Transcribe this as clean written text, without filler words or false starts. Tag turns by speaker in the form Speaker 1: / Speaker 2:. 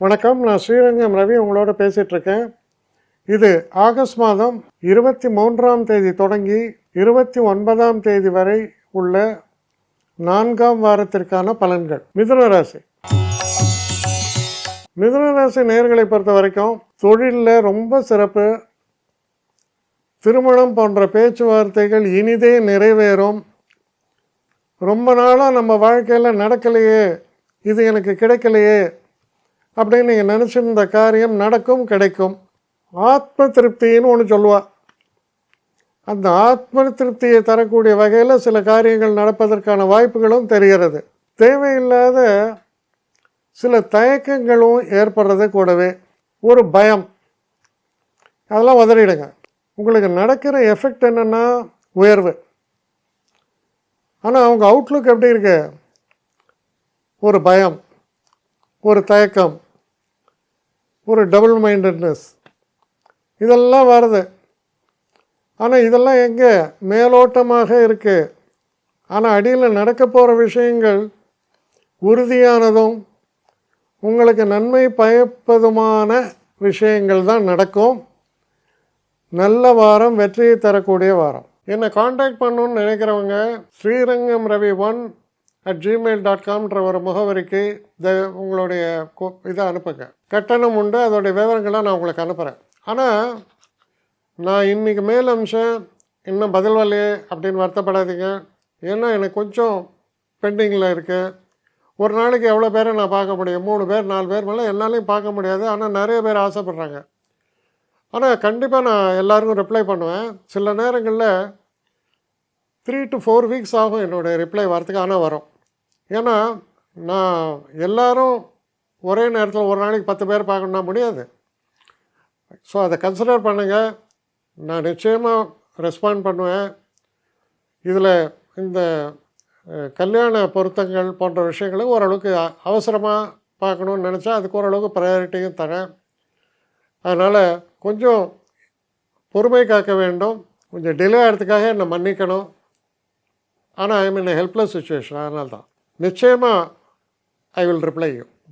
Speaker 1: வணக்கம், நான் ஸ்ரீரங்கம் ரவி உங்களோட பேசிகிட்ருக்கேன். இது ஆகஸ்ட் மாதம் 23ஆம் தேதி தொடங்கி 29ஆம் தேதி வரை உள்ள 4ஆம் வாரத்திற்கான பலன்கள். மிதுனராசி நேயர்களை பொறுத்த வரைக்கும் தொழிலில் ரொம்ப சிறப்பு. திருமணம் போன்ற பேச்சுவார்த்தைகள் இனிதே நிறைவேறும். ரொம்ப நாளாக நம்ம வாழ்க்கையில் நடக்கலையே, இது எனக்கு கிடைக்கலையே அப்படின்னு நீங்கள் நினச்சிருந்த காரியம் நடக்கும், கிடைக்கும். ஆத்ம திருப்தின்னு ஒன்று சொல்லுவாள். அந்த ஆத்ம திருப்தியை தரக்கூடிய வகையில் சில காரியங்கள் நடப்பதற்கான வாய்ப்புகளும் தெரிகிறது. தேவையில்லாத சில தயக்கங்களும் ஏற்படுறது கூடவே ஒரு பயம், அதெல்லாம் உதறிடுங்க. உங்களுக்கு நடக்கிற எஃபெக்ட் என்னென்னா உயர்வு. ஆனால் அவங்க அவுட்லுக் எப்படி இருக்கு? ஒரு பயம், ஒரு தயக்கம், ஒரு டபுள் மைண்டட்னஸ், இதெல்லாம் வருது. ஆனால் இதெல்லாம் எங்கே மேலோட்டமாக இருக்குது. ஆனால் அடியில் நடக்க போகிற விஷயங்கள் உறுதியானதும் உங்களுக்கு நன்மை பயப்பதுமான விஷயங்கள் தான் நடக்கும். நல்ல வாரம், வெற்றியை தரக்கூடிய வாரம். என்னை காண்டாக்ட் பண்ணணுன்னு நினைக்கிறவங்க ஸ்ரீரங்கம் ரவி 1@gmail.comன்ற ஒரு முகவரிக்கு உங்களுடைய இதை அனுப்புங்க. கட்டணம் உண்டு, அதோடைய விவரங்களை நான் உங்களுக்கு அனுப்புகிறேன். ஆனால் நான் இன்றைக்கி மேல் அம்சம் இன்னும் பதில் வரலையே அப்படின்னு வருத்தப்படாதீங்க. ஏன்னா எனக்கு கொஞ்சம் பெண்டிங்கில் இருக்குது. ஒரு நாளைக்கு எவ்வளோ பேரை நான் பார்க்க முடியும்? 3 பேர் 4 பேர் மேலே என்னாலையும் பார்க்க முடியாது. ஆனால் நிறைய பேர் ஆசைப்பட்றாங்க. ஆனால் கண்டிப்பாக நான் எல்லாருக்கும் ரிப்ளை பண்ணுவேன். சில நேரங்களில் 3 to 4 வீக்ஸ் ஆகும் என்னுடைய ரிப்ளை வரத்துக்கு. ஆனால் வரும். ஏன்னா நான் எல்லோரும் ஒரே நேரத்தில் ஒரு நாளைக்கு 10 பேர் பார்க்கணுன்னா முடியாது. ஸோ அதை கன்சிடர் பண்ணுங்கள். நான் நிச்சயமாக ரெஸ்பாண்ட் பண்ணுவேன். இதில் இந்த கல்யாண பொருத்தங்கள் போன்ற விஷயங்களை ஓரளவுக்கு அவசரமாக பார்க்கணுன்னு நினச்சா அதுக்கு ஓரளவுக்கு ப்ரையாரிட்டியும் தரேன். அதனால் கொஞ்சம் பொறுமை காக்க வேண்டும். கொஞ்சம் டிலே ஆகிறதுக்காக என்னை மன்னிக்கணும். ஆனால் ஐ மீன் ஹெல்ப்லெஸ் சுச்சுவேஷன். அதனால தான் நிச்சயமாக ஐ வில் ரிப்ளை யூ.